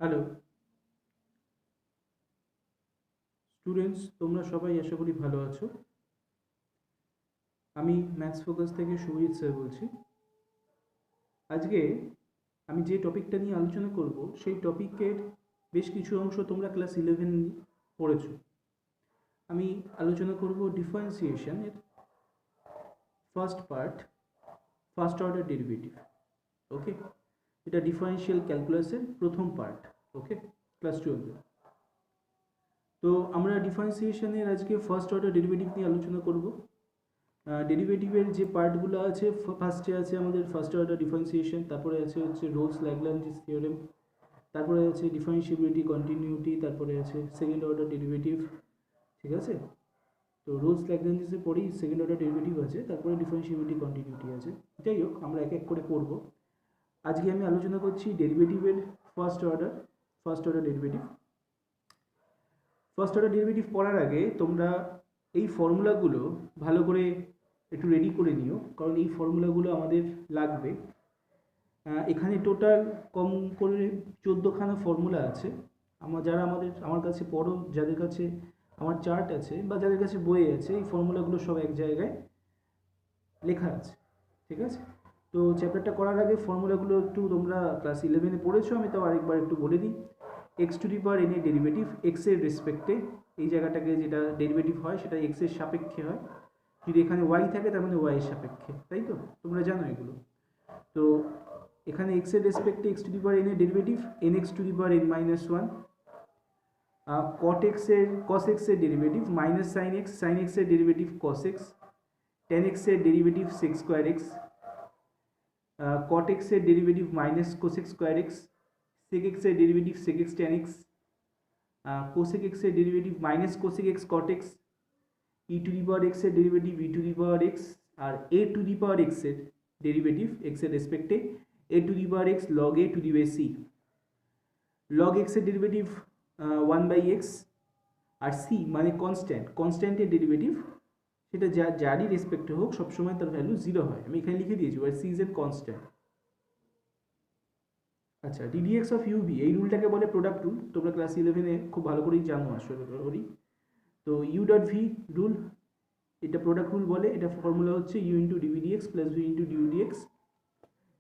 Hello students, তোমরা সবাই আশা করি ভালো আছো। আমি ম্যাথস ফোকাস থেকে শুভজিৎ স্যার বলছি। আজকে আমি যে টপিকটা নিয়ে আলোচনা করব সেই টপিকের বেশ কিছু অংশ তোমরা ক্লাস 11 পড়েছো। আমি আলোচনা করব ডিফারেন্সিয়েশন এর first part, first order derivative. Okay, এটা ডিফারেন্সিয়াল ক্যালকুলাসের প্রথম পার্ট। ওকে, ক্লাস 12। তো আমরা ডিফারেন্সিয়েশনের আজকে ফার্স্ট অর্ডার ডেরিভেটিভ নিয়ে আলোচনা করব। ডেরিভেটিভের যে পার্টগুলো আছে, ফার্স্টে আছে আমাদের ফার্স্ট অর্ডার ডিফারেন্সিয়েশন, তারপরে আছে হচ্ছে রোলস ল্যাগ্রাঞ্জ থিওরেম, তারপরে আছে ডিফারেন্সিবিলিটি কন্টিনিউটি, তারপরে আছে সেকেন্ড অর্ডার ডেরিভেটিভ। ঠিক আছে, তো রোলস ল্যাগ্রাঞ্জেসের পরেই সেকেন্ড অর্ডার ডেরিভেটিভ আছে, তারপরে ডিফারেন্সিবিলিটি কন্টিনিউটি আছে। যাই হোক, আমরা এক এক করে পড়ব। আজকে আমি আলোচনা করছি ডেরিভেটিভের first order derivative. First order derivative পড়ার আগে তোমরা এই ফর্মুলাগুলো ভালো করে একটু রেডি করে নিও, কারণ এই ফর্মুলাগুলো আমাদের লাগবে। এখানে টোটাল কম করে 14খানা ফর্মুলা আছে। আমার কাছে পড়ো, যাদের কাছে আমার চার্ট আছে বা যাদের কাছে বই আছে, এই ফর্মুলাগুলো সব এক জায়গায় লেখা আছে। ঠিক আছে, তো চ্যাপ্টারটা করার আগে ফর্মুলাগুলো একটু তোমরা ক্লাস 11-এ পড়েছো, আমি তাও আরেকবার একটু বলে দিই। X to the power n এর ডেরিভেটিভ এক্সের রেসপেক্টে, এই জায়গাটাকে যেটা ডেরিভেটিভ হয় সেটা এক্সের সাপেক্ষে হয়। যদি এখানে ওয়াই থাকে তার মানে ওয়াই এর সাপেক্ষে, তাই তো তোমরা জানো এগুলো। তো এখানে এক্সের রেসপেক্টে x to the power n এর derivative n x to the power n minus one, cos এক্সের ডেরিভেটিভ মাইনাস সাইন এক্সের ডেরিভেটিভ কস এক্স, টেন এক্সের derivative sec square x, cot এক্সের derivative minus cosec square x, sec এক্সের derivative sec x tan x, cosec এক্সের derivative minus cosec x cot x, e to the power এক্সের derivative e to the power x, আর এ to the power এক্সের derivative এক্সের রেসপেক্টে a to the power x log a to the base c. Log এক্সের derivative 1/x, আর c মানে কনস্ট্যান্টের derivative সেটা যারই রেসপেক্টে হোক সবসময় তার ভ্যালু 0 হয়। আমি এখানে লিখে দিয়েছি where c is an constant. আচ্ছা, ডিডিএক্স অফ ইউভি এই রুলটাকে বলে প্রোডাক্ট রুল, তোমরা ক্লাস 11-এ খুব ভালো করেই জানো আসলে করি। তো ইউ ডট ভি রুল, এটা প্রোডাক্ট রুল বলে। এটা ফর্মুলা হচ্ছে u into d v d x plus v into d u d x.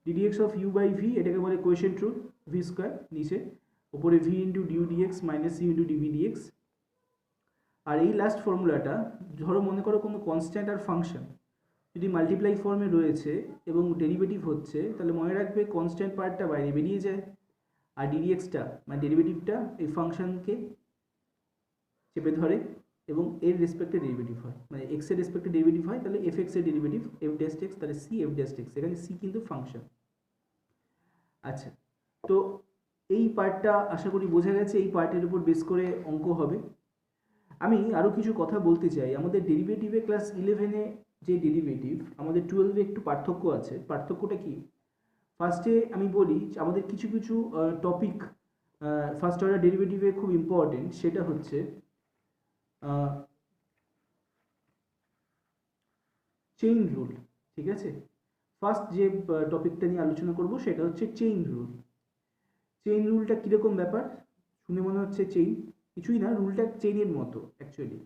D d x of u by v এটাকে বলে কোয়েশেন্ট রুল, ভি স্কোয়ার নিচে, ওপরে v into d u d x minus u into d v d x. আর এই লাস্ট ফর্মুলাটা, ধরো মনে করো কোনো কনস্ট্যান্ট আর ফাংশন যদি মাল্টিপ্লাই ফর্মে রয়েছে এবং ডেরিভেটিভ হচ্ছে, তাহলে মনে রাখবে কনস্ট্যান্ট পার্টটা বাইরে বেরিয়ে যায়, আর ডিডিএক্সটা মানে ডেরিভেটিভটা এই ফাংশনকে চেপে ধরে এবং এর রেসপেক্টে ডেরিভেটিভ হয়, মানে এক্স এর রেসপেক্টে ডেরিভেটিভ হয়, তাহলে এফ এক্স এর ডেরিভেটিভ এফ ড্যাশ এক্স, তাহলে সি এফ ড্যাশ এক্স, এখানে সি কিন্তু ফাংশন। আচ্ছা, তো এই পার্টটা আশা করি বোঝা গেছে। এই পার্টের উপর বেস করে অঙ্ক হবে। আমি আরও কিছু কথা বলতে চাই। আমাদের ডেরিভেটিভে ক্লাস 11-এ যে ডেরিভেটিভ, আমাদের 12-এ একটু পার্থক্য আছে। পার্থক্যটা কি? ফার্স্টে আমি বলি আমাদের কিছু কিছু টপিক ফার্স্ট অর্ডার ডেরিভেটিভে খুব ইম্পর্টেন্ট, সেটা হচ্ছে চেইন রুল। ঠিক আছে, ফার্স্ট যে টপিকটা নিয়ে আলোচনা করব সেটা হচ্ছে চেইন রুল। চেইন রুলটা কীরকম ব্যাপার? শুনে মনে হচ্ছে চেইন, কিছুই না, রুলটা চেইনের মতো অ্যাকচুয়ালি।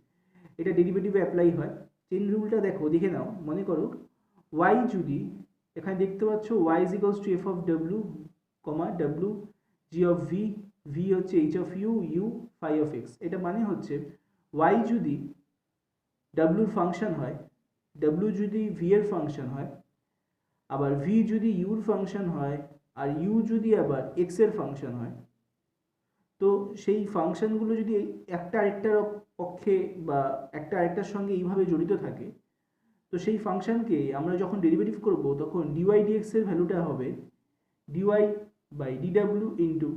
এটা ডেরিভেটিভে অ্যাপ্লাই হয়। চেইন রুলটা দেখে নাও। মনে করো ওয়াই যদি, এখানে দেখতে পাচ্ছ Y is equals to F of W comma W G of V, V হচ্ছে H of U, U phi of X. এটা মানে হচ্ছে ওয়াই যদি ডাব্লিউর ফাংশন হয়, ডাব্লিউ যদি ভি এর ফাংশন হয়, আবার ভি যদি ইউর ফাংশন হয়, আর ইউ যদি আবার এক্স এর ফাংশন হয়, তো সেই ফাংশনগুলো যদি একটা আরেকটার পক্ষে বা একটা আরেকটার সঙ্গে এইভাবে জড়িত থাকে, তো সেই ফাংশনকে আমরা যখন ডেরিভেটিভ করব তখন ডিওয়াই ডিএক্স এর ভ্যালুটা হবে dy by DW into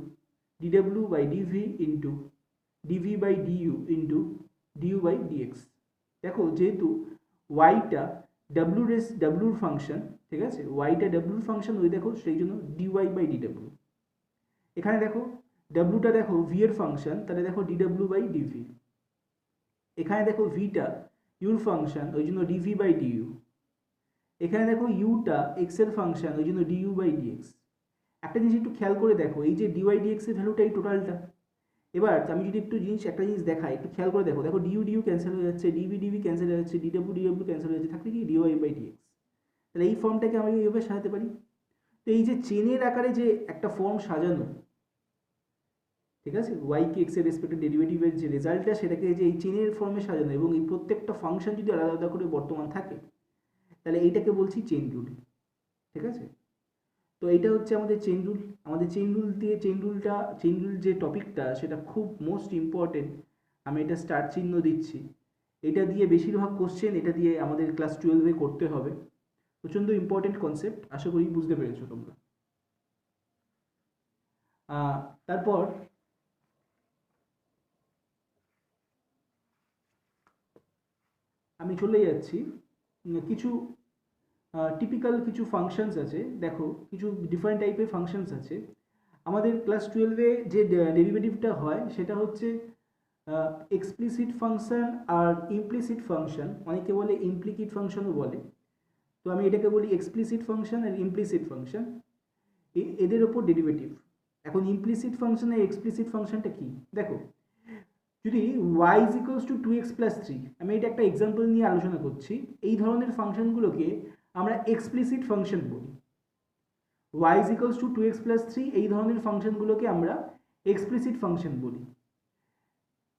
DW by DV into DV by DU into DU by dx. দেখো, যেহেতু ওয়াইটা ডাব্লিউর ফাংশন, ঠিক আছে, ওয়াইটা ডাব্লিউর ফাংশন, ওই দেখো সেই জন্য ডিওয়াই বাই ডিডাব্লিউ। এখানে দেখো ডাব্লিউটা দেখো ভি এর ফাংশন, তাহলে দেখো ডিডাব্লিউ বাই ডিভি। এখানে দেখো ভিটা ইউর ফাংশন, ওই জন্য ডিভি বাই ডিইউ। এখানে দেখো ইউটা এক্স এর ফাংশন, ওই জন্য ডিইউ বাই ডিএক্স। একটা জিনিস একটু খেয়াল করে দেখো, এই যে ডিওয়াই ডিএক্স এর ভ্যালুটা এই টোটালটা। এবার আমি যদি একটা জিনিস দেখাই, একটু খেয়াল করে দেখো, ডিউ ডিউ ক্যান্সেল হয়ে যাচ্ছে, ডিবি ডিবি ক্যান্সেল হয়ে যাচ্ছে, ডিডব্লিউ ডিডব্লিউ ক্যান্সেল হয়ে যাচ্ছে, থাকলে কি ডিওয়াই বাই ডিএক্স। তাহলে এই ফর্মটাকে আমি এইভাবে সাজাতে পারি। তো এই যে চেনের আকারে যে একটা ফর্ম সাজানো, ঠিক আছে, ওয়াই কে এক্স এর রেসপেক্টিভ ডেরিভেটিভের যে রেজাল্টটা, সেটাকে যে এই চেনের ফর্মে সাজানো, এবং এই প্রত্যেকটা ফাংশন যদি আলাদা আলাদা করে বর্তমান থাকে, তাহলে এইটাকে বলছি চেইন রুল। ঠিক আছে, তো এইটা হচ্ছে আমাদের চেইন রুল। আমাদের চেইন রুল যে টপিকটা, সেটা খুব মোস্ট ইম্পর্টেন্ট। আমি এটা স্টার চিহ্ন দিচ্ছি। এটা দিয়ে বেশিরভাগ কোশ্চেন এটা দিয়ে আমাদের ক্লাস 12-এ করতে হবে। প্রচণ্ড ইম্পর্টেন্ট কনসেপ্ট, আশা করি বুঝতে পেরেছো তোমরা। তারপর আমি চলে যাচ্ছি কিছু টিপিক্যাল কিছু ফাংশনস আছে। দেখো, কিছু ডিফারেন্ট টাইপের ফাংশনস আছে। আমাদের ক্লাস 12-এ যে ডেরিভেটিভটা হয়, সেটা হচ্ছে এক্সপ্লিসিট ফাংশন আর ইমপ্লিসিট ফাংশন, অনেকে বলে ইমপ্লিকিট ফাংশনও বলে। তো আমি এটাকে বলি এক্সপ্লিসিট ফাংশন আর ইমপ্লিসিট ফাংশন, এদের ওপর ডেরিভেটিভ। এখন ইমপ্লিসিট ফাংশন আর এক্সপ্লিসিট ফাংশনটা কি দেখো, যদি y is equals to 2x plus 3, আমি এটা একটা এক্সাম্পল নিয়ে আলোচনা করছি, এই ধরনের ফাংশনগুলোকে আমরা এক্সপ্লিসিট ফাংশন বলি। y is equals to 2x plus 3 এই ধরনের ফাংশনগুলোকে আমরা এক্সপ্লিসিট ফাংশন বলি।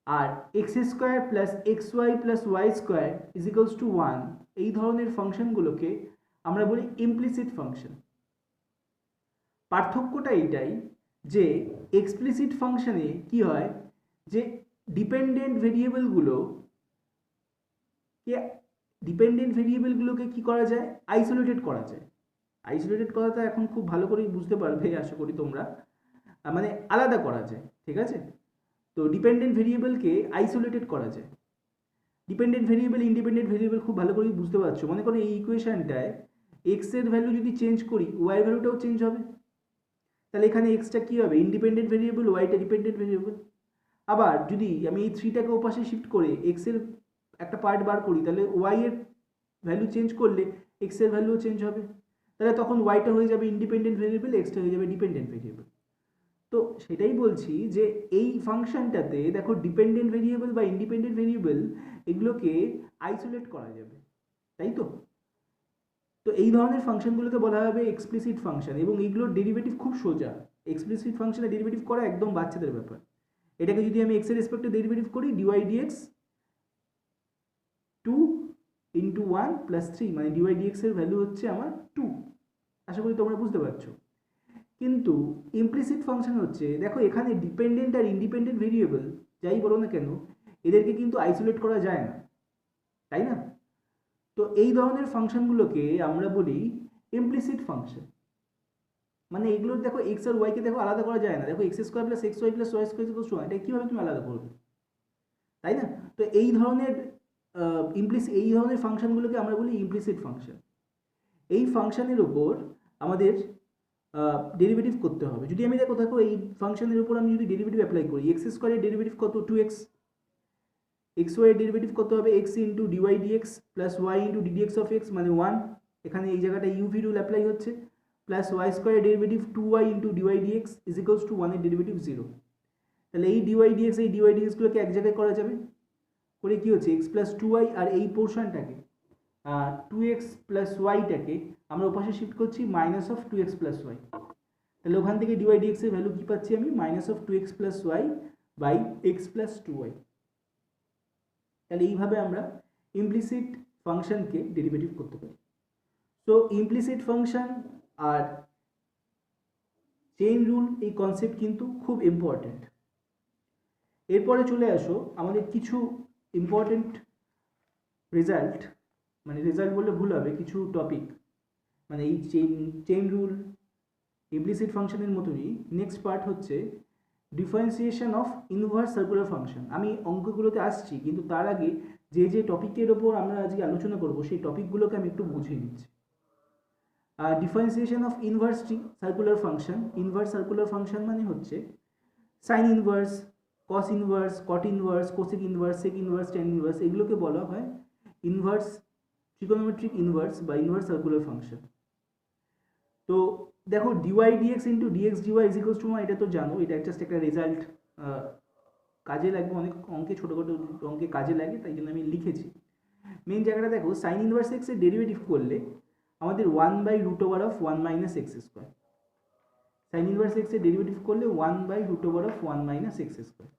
আর x square plus x y plus y square is equals to 1 এই ধরনের ফাংশনগুলোকে আমরা বলি ইমপ্লিসিট ফাংশন। পার্থক্যটা এইটাই যে এক্সপ্লিসিট ফাংশনে কি হয়, যে ডিপেন্ডেন্ট ভেরিয়েবলগুলোকে কি করা যায়, আইসোলেটেড করা যায়। আইসোলেটেড করাটা এখন খুব ভালো করেই বুঝতে পারবে আশা করি তোমরা, মানে আলাদা করা যায়। ঠিক আছে, তো ডিপেন্ডেন্ট ভেরিয়েবলকে আইসোলেটেড করা যায়। ডিপেন্ডেন্ট ভেরিয়েবল ইন্ডিপেন্ডেন্ট ভেরিয়েবল খুব ভালো করেই বুঝতে পারছো। মনে করো এই ইকুয়েশনটায় এক্স এর ভ্যালু যদি চেঞ্জ করি, ওয়াই এর ভ্যালুটাও চেঞ্জ হবে। তাহলে এখানে এক্সটা কী হবে, ইন্ডিপেন্ডেন্ট ভেরিয়েবল, ওয়াইটা ডিপেন্ডেন্ট ভেরিয়েবল। আবার যদি আমি এই 3টাকে ওপাশে শিফট করে এক্স এর একটা পার্ট বার করি, তাহলে ওয়াই এর ভ্যালু চেঞ্জ করলে এক্স এর ভ্যালুও চেঞ্জ হবে। তাহলে তখন ওয়াইটা হয়ে যাবে ইন্ডিপেন্ডেন্ট ভেরিয়েবল, এক্সটা হয়ে যাবে ডিপেন্ডেন্ট ভেরিয়েবল। তো সেটাই বলছি যে এই ফাংশনটাতে দেখো, ডিপেন্ডেন্ট ভেরিয়েবল বা ইন্ডিপেন্ডেন্ট ভেরিয়েবল এগুলোকে আইসোলেট করা যাবে, তাই তো। তো এই ধরনের ফাংশনগুলোকে বলা হবে এক্সপ্লিসিট ফাংশন, এবং এইগুলোর ডেরিভেটিভ খুব সোজা। এক্সপ্লিসিট ফাংশনের ডেরিভেটিভ করা একদম বাচ্চাদের ব্যাপার। এটাকে যদি আমি এক্স এর রেসপেক্টে ডেরিভেটিভ করি, ডিওয়াই ডিএক্স 2 ইন্টু 1 প্লাস 3, মানে ডিওয়াই ডিএক্স এর ভ্যালু হচ্ছে আমার 2। আশা করি তোমরা বুঝতে পারছো। কিন্তু ইমপ্লিসিট ফাংশন হচ্ছে, দেখো এখানে ডিপেন্ডেন্ট আর ইন্ডিপেন্ডেন্ট ভেরিয়েবল যাই বলো না কেন, এদেরকে কিন্তু আইসোলেট করা যায় না, তাই না। তো এই ধরনের ফাংশনগুলোকে আমরা বলি ইমপ্লিসিট ফাংশন। মানে এগুলোর দেখো এক্স আর ওয়াইকে দেখো আলাদা করা যায় না। দেখো x square plus x y plus y square equals to 1, এটা কীভাবে তুমি আলাদা করবে, তাই না। তো এই ধরনের ফাংশনগুলোকে আমরা বলি ইমপ্লিসিট ফাংশন। এই ফাংশনের উপর আমাদের ডেরিভেটিভ করতে হবে। যদি আমি দেখো এই ফাংশনের উপর আমি যদি ডেরিভেটিভ অ্যাপ্লাই করি, এক্স স্কোয়ারের ডেরিভেটিভ কত, 2x, এক্স ওয়াই এর ডেরিভেটিভ কত হবে, x into d y d x plus y into d d x of x, মানে 1, এখানে এই জায়গাটা ইউভি রুল অ্যাপ্লাই হচ্ছে, প্লাস ওয়াই স্কোয়ারের derivative 2y into d y d x is equals to 1 এর ডেরিভেটিভ 0। তাহলে এই ডিওয়াই ডিএক্সগুলোকে এক জায়গায় করা যাবে, করে কি হচ্ছে এক্স প্লাস 2y, আর এই পোর্শনটাকে 2x প্লাস ওয়াইটাকে আমরা ওপাশে শিফট করছি minus of 2x plus Y. তাহলে ওখান থেকে ডিওয়াই ডিএক্স এর ভ্যালু কী পাচ্ছি আমি, minus of 2x plus y by x plus 2y। তাহলে এইভাবে আমরা ইমপ্লিসিট ফাংশনকে ডেরিভেটিভ করতে পারি। সো ইমপ্লিসিট ফাংশন আর চেইন রুল এই কনসেপ্ট কিন্তু খুব ইম্পর্ট্যান্ট। এরপরে চলে আসো আমাদের কিছু ইম্পর্টেন্ট রেজাল্ট, মানে রেজাল্ট বললে ভুল হবে, কিছু টপিক, মানে এই চেইন রুল ইমপ্লিসিট ফাংশনের মতনই নেক্সট পার্ট হচ্ছে differentiation of inverse circular function. আমি অঙ্কগুলোতে আসছি, কিন্তু তার আগে যে টপিকের ওপর আমরা আজকে আলোচনা করব সেই টপিকগুলোকে আমি একটু বুঝিয়ে নিচ্ছি। Differentiation of inverse circular function. Inverse circular function মানে হচ্ছে sine inverse, cos inverse, cot inverse, cosec inverse, sec inverse, tan inverse, এগুলোকে বলা হয় ইনভার্স ট্রিগোনোমেট্রিক ইনভার্স বা ইনভার্স সার্কুলার ফাংশন। তো তো দেখো dy dx into dx dy is equals to 1, এটা তো জানো, এটা জাস্ট একটা রেজাল্ট, কাজে লাগবে, অনেক অঙ্কে ছোটোখাটো অঙ্কে কাজে লাগে, তাই জন্য আমি লিখেছি। মেন জায়গাটা দেখো, সাইন ইনভার্স এক্সের ডেরিভেটিভ করলে আমাদের 1/√1 minus x square, sign inverse এক্সের ডেরিভেটিভ করলে 1/√1 মাইনাস এক্স স্কোয়ার।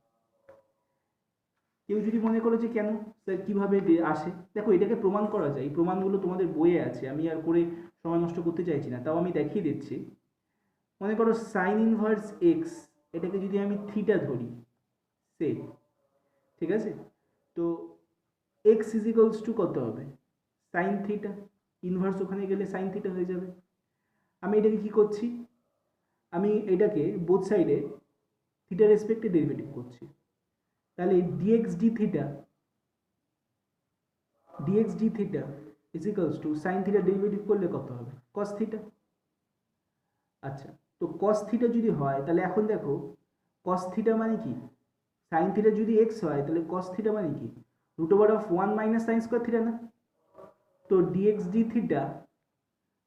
কেউ যদি মনে করো যে কেন স্যার কীভাবে আসে, দেখো এটাকে প্রমাণ করা যায়, এই প্রমাণগুলো তোমাদের বইয়ে আছে, আমি আর করে সময় নষ্ট করতে চাইছি না, তাও আমি দেখিয়ে দিচ্ছি। মনে করো সাইন ইনভার্স এক্স, এটাকে যদি আমি থিটা ধরি, সে ঠিক আছে, তো এক্স ইজ ইকুয়ালস টু কত হবে, সাইন থিটা, ইনভার্স ওখানে গেলে সাইন থিটা হয়ে যাবে। আমি এটাকে কি করছি, আমি এটাকে বোথ সাইডে থিটার রেসপেক্টে ডেরিভেটিভ করছি, তাহলে dx d theta is equals to sine theta derivative করলে কত হবে, কস থিটা। আচ্ছা, তো কস থিটা যদি হয় তাহলে এখন দেখো কস থিটা মানে কি, সাইন থিটা যদি এক্স হয় তাহলে কস থিটা মানে কি, √1 মাইনাস সাইন স্কোয়ার থিটা না, তো ডিএক্স ডি থিটা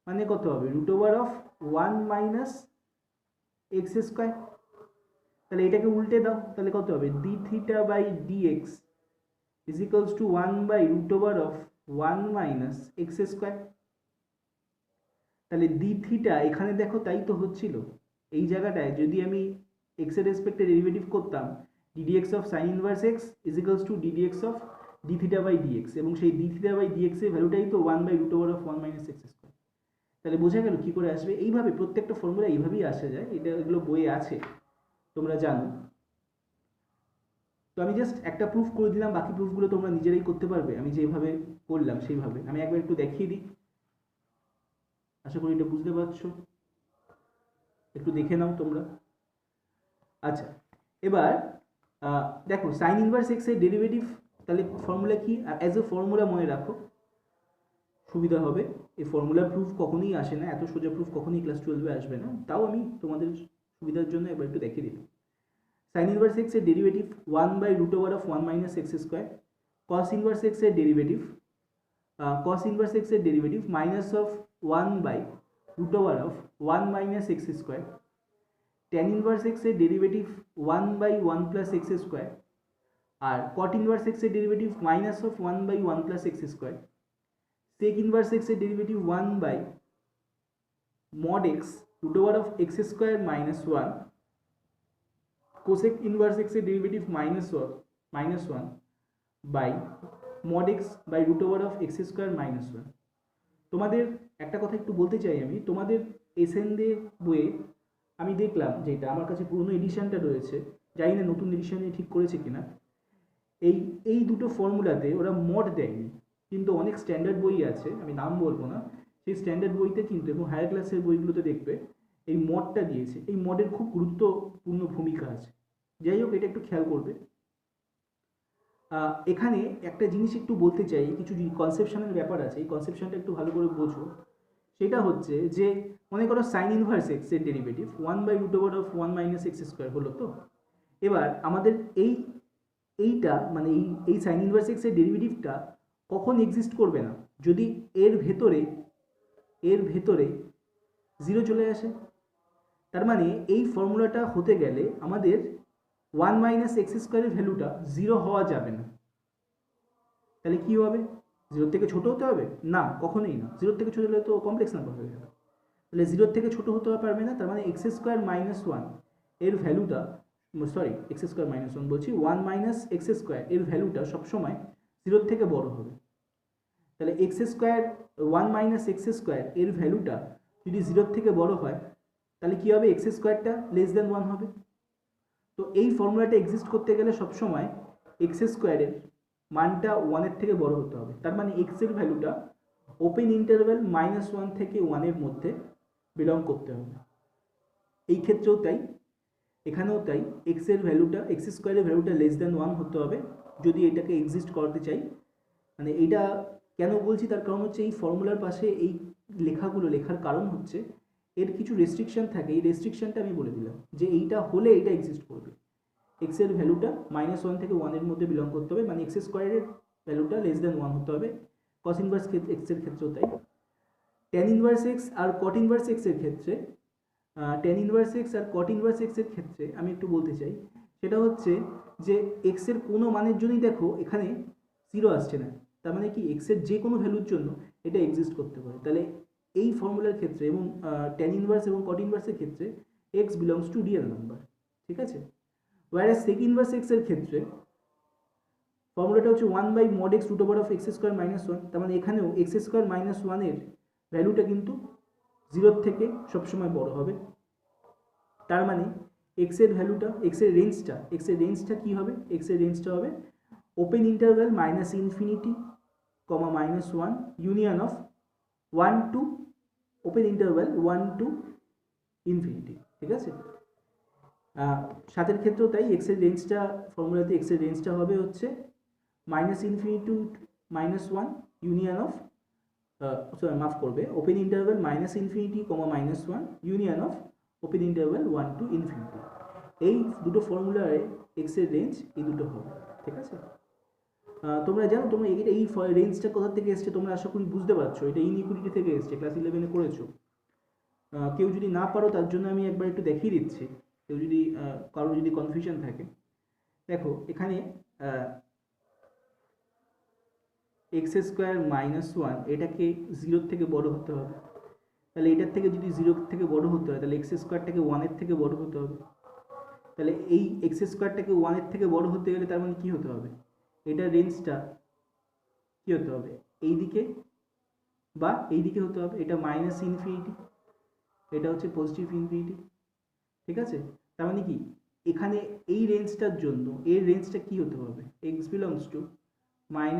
মানে কত হবে, √1 মাইনাস এক্স স্কোয়ার। তাহলে এটাকে উল্টে দাও, তাহলে কত হবে, d theta by dx is equals to 1/√1 minus x square. তাহলে ডি থিটা এখানে দেখো তাই তো হচ্ছিল, এই জায়গাটায় যদি আমি এক্স এর রেসপেক্টে ডেরিভেটিভ করতাম, d d x of sine inverse x is equals to d d x of d theta by d x, এবং সেই ডি থিটা বাই ডিএক্স এর ভ্যালুটাই তো 1/√1 মাইনাস এক্স স্কোয়ার। তাহলে বোঝা গেল কী করে আসবে, এইভাবে প্রত্যেকটা ফর্মুলা এইভাবেই আসা যায়, এটা এগুলো বইয়ে আছে তোমরা জানো। তো আমি জাস্ট একটা প্রুফ করে দিলাম, বাকি প্রুফগুলো তোমরা নিজেরাই করতে পারবে, আমি যেভাবে করলাম সেইভাবে। আমি একবার একটু দেখিয়ে দিই, আশা করি এটা বুঝতে পারছো, একটু দেখে নাও তোমরা। আচ্ছা, এবার দেখো সাইন ইনভার্স এক্স এর ডেরিভেটিভ, তাহলে ফর্মুলা কি, অ্যাজ এ ফর্মুলা মনে রাখো, সুবিধা হবে। এই ফর্মুলার প্রুফ কখনোই আসে না, এত সোজা প্রুফ কখনোই ক্লাস 12-এ আসবে না, তাও আমি তোমাদের সুবিধার জন্য এবার একটু দেখিয়ে দিলাম। সাইন ইনভার্স এক্স এর derivative 1/√1 minus x square, cos inverse x এর derivative minus of 1/√1 minus x square, tan inverse x এর ডেরিভেটিভ 1/1 প্লাস এক্স স্কোয়ার, আর cot ইনভার্স এক্স এর derivative minus of 1/1 plus x square, sec inverse x এর derivative 1/mod x √x square minus 1, cosec inverse x এর derivative -1/mod x by √x square minus 1। তোমাদের একটা কথা একটু বলতে চাই, আমি তোমাদের এসএনডে বইয়ে আমি দেখলাম, যেটা আমার কাছে পুরনো এডিশনটা রয়েছে, জানি না নতুন এডিশনে ঠিক করেছে কিনা, এই দুটো ফর্মুলাতে ওরা মড দেয়নি, কিন্তু অনেক স্ট্যান্ডার্ড বই আছে, আমি নাম বলবো না, সেই স্ট্যান্ডার্ড বইতে কিন্তু এবং হায়ার ক্লাসের বইগুলোতে দেখবে এই মডটা দিয়েছে, এই মডের খুব গুরুত্বপূর্ণ ভূমিকা আছে। যাই হোক, এটা একটু খেয়াল করবে। এখানে একটা জিনিস একটু বলতে চাই, কিছু কনসেপশনের ব্যাপার আছে, এই কনসেপশনটা একটু ভালো করে বোঝো। সেটা হচ্ছে যে মনে করো সাইন ইনভার্স এক্স এর ডেরিভেটিভ 1/√1 মাইনাস এক্স স্কোয়ার হলো, তো এবার আমাদের এইটা মানে এই সাইন ইনভার্স এক্স এর ডেরিভেটিভটা কখন এক্সিস্ট করবে না, যদি এর ভেতরে 0 চলে আসে। তার মানে এই ফর্মুলাটা হতে গেলে আমাদের 1 মাইনাস এক্স স্কোয়ারের ভ্যালুটা 0 হওয়া যাবে না। তাহলে কি হবে, 0 থেকে ছোট হতে হবে না, কখনোই না, 0 থেকে ছোট হলে তো কমপ্লেক্স নাম্বার হয়ে যাবে, তাহলে 0 থেকে ছোট হতে পারবে না। তার মানে এক্স স্কোয়ার মাইনাস 1 এর ভ্যালুটা, এক্স স্কোয়ার মাইনাস 1 বলছি, 1 মাইনাস এক্স স্কোয়ার এর ভ্যালুটা সবসময় 0 থেকে বড় হবে। তাহলে x square 1 minus x square এর ভ্যালুটা যদি 0 থেকে বড় হয়, তাহলে কী হবে, এক্স স্কোয়ারটা লেস দেন 1 হবে। তো এই ফর্মুলাটা এক্সিস্ট করতে গেলে সবসময় এক্স স্কোয়ারের মানটা 1-এর থেকে বড় হতে হবে। তার মানে এক্স এর ভ্যালুটা ওপেন ইন্টারভ্যাল -1 থেকে 1-এর মধ্যে বিলং করতে হবে। এই ক্ষেত্রেও তাই, এখানেও তাই, এক্স স্কোয়ারের ভ্যালুটা লেস দেন 1 হতে হবে যদি এটাকে এক্সিস্ট করতে চাই। মানে এইটা কেন বলছি, তার কারণ হচ্ছে এই ফর্মুলার পাশে এই লেখাগুলো লেখার কারণ হচ্ছে এর কিছু রেস্ট্রিকশন থাকে, এই রেস্ট্রিকশনটা আমি বলে দিলাম যে এইটা হলে এইটা এক্সিস্ট করবে। এক্স এর ভ্যালুটা -1 থেকে 1-এর মধ্যে বিলং করতে হবে, মানে এক্স স্কোয়ারের ভ্যালুটা লেস দেন 1 হতে হবে। কস ইনভার্স এক্স এর ক্ষেত্রেও তাই। ট্যান ইনভার্স এক্স আর কট ইনভার্স এক্সের ক্ষেত্রে ট্যান ইনভার্স এক্স আর কট ইনভার্স এক্সের ক্ষেত্রে আমি একটু বলতে চাই, সেটা হচ্ছে যে এক্সের কোনো মানের জন্যই দেখো এখানে 0 আসছে না, তার মানে কি এক্সের যে কোনো ভ্যালুর জন্য এটা এক্সিস্ট করতে পারে। তাহলে এই ফর্মুলার ক্ষেত্রে এবং ট্যান ইনভার্স এবং কট ইনভার্সের ক্ষেত্রে x belongs to real number, ঠিক আছে। ওয়ারাস সেক ইনভার্স এক্সের ক্ষেত্রে ফর্মুলাটা হচ্ছে 1/mod x √ of x² - 1, তার মানে এখানেও x² - 1 এর ভ্যালুটা কিন্তু 0 থেকে সবসময় বড় হবে। তার মানে x এর ভ্যালুটা, x এর রেঞ্জটা কি হবে? x এর রেঞ্জটা হবে open interval -∞, -1 union of 1 to open interval 1 to infinity, ঠিক আছে। সাতের ক্ষেত্রেও তাই, এক্স এর রেঞ্জটা ফর্মুলাতে এক্স এর রেঞ্জটা হবে হচ্ছে -∞ টু -1 ইউনিয়ন অফ মাফ করবে, open interval -∞, -1 union of open interval 1 to infinity. এই দুটো ফর্মুলায় এক্স এর রেঞ্জ এই দুটো হবে, ঠিক আছে। তোমরা জানো, তোমরা এই রেঞ্জটা কোথা থেকে এসছে তোমরা আশা করি বুঝতে পারছো, এটা ইনইকুয়ালিটি থেকে এসছে, ক্লাস 11-এ করেছো। কেউ যদি না পারো তার জন্য আমি একবার একটু দেখিয়ে দিচ্ছি, কেউ যদি কারো যদি কনফিউশন থাকে। দেখো এখানে x² - 1 এটাকে 0 থেকে বড় হতে হবে, তাহলে এটার থেকে যদি 0 থেকে বড় হতে হয় তাহলে x²টাকে 1 এর থেকে বড় হতে হবে। তাহলে এই x²টাকে 1 এর থেকে বড় হতে গেলে তার মানে কি হতে হবে? এটার রেঞ্জটা কি হতে হবে? এই দিকে বা এই দিকে হতে হবে। এটা -∞, এটা হচ্ছে পজিটিভ ইনফিনিটি, ঠিক আছে। তার মানে কি এখানে এই রেঞ্জটার জন্য এর রেঞ্জটা কি হতে হবে? x belongs to -∞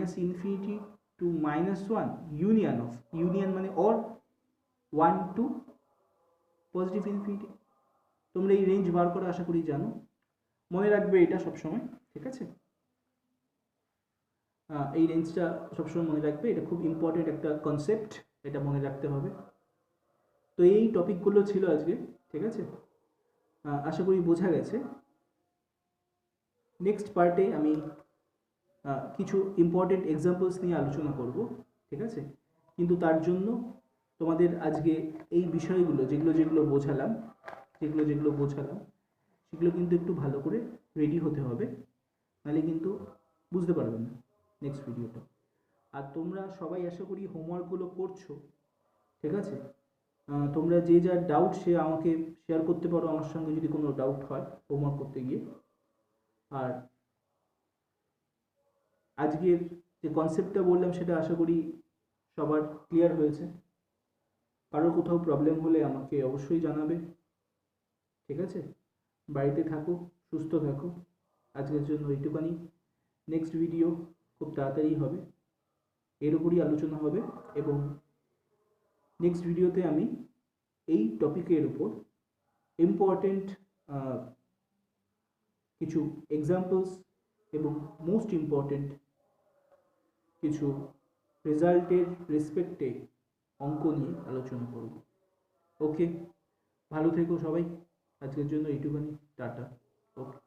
to -1 union of, union মানে অর 1 টু পজিটিভ ইনফিনিটি। তোমরা এই রেঞ্জ বার করে আশা করি জানো, মনে রাখবে এটা সবসময়, ঠিক আছে। এই রেঞ্জটা সবসময় মনে রাখবে, এটা খুব ইম্পর্টেন্ট একটা কনসেপ্ট, এটা মনে রাখতে হবে। তো এই টপিকগুলো ছিল আজকে, ঠিক আছে। আশা করি বোঝা গেছে। নেক্সট পার্টে আমি কিছু ইম্পর্টেন্ট এক্সাম্পলস নিয়ে আলোচনা করব, ঠিক আছে। কিন্তু তার জন্য তোমাদের আজকে এই বিষয়গুলো যেগুলো বোঝালাম সেগুলো কিন্তু একটু ভালো করে রেডি হতে হবে, নাহলে কিন্তু বুঝতে পারবে না নেক্সট ভিডিওটা। আর তোমরা সবাই আশা করি হোমওয়ার্কগুলো করছো, ঠিক আছে। তোমরা যে যার ডাউট সে আমাকে শেয়ার করতে পারো আমার সঙ্গে যদি কোনো ডাউট হয় হোমওয়ার্ক করতে গিয়ে। আর আজকের যে কনসেপ্টটা বললাম সেটা আশা করি সবার ক্লিয়ার হয়েছে। কারোর কোথাও প্রবলেম হলে আমাকে অবশ্যই জানাবে, ঠিক আছে। বাড়িতে থাকো, সুস্থ থাকো। আজকের জন্য এইটুখানি। নেক্সট ভিডিও খুব তাড়াতাড়ি হবে, এর উপরই আলোচনা হবে, এবং নেক্সট ভিডিওতে আমি এই টপিকের উপর ইম্পর্টেন্ট কিছু এক্সাম্পলস এবং মোস্ট ইম্পর্টেন্ট কিছু রেজাল্টের রেসপেক্টে অঙ্ক নিয়ে আলোচনা করব। ওকে, ভালো থেকো সবাই। আজকের জন্য এইটুখানি, টাটা। ওকে।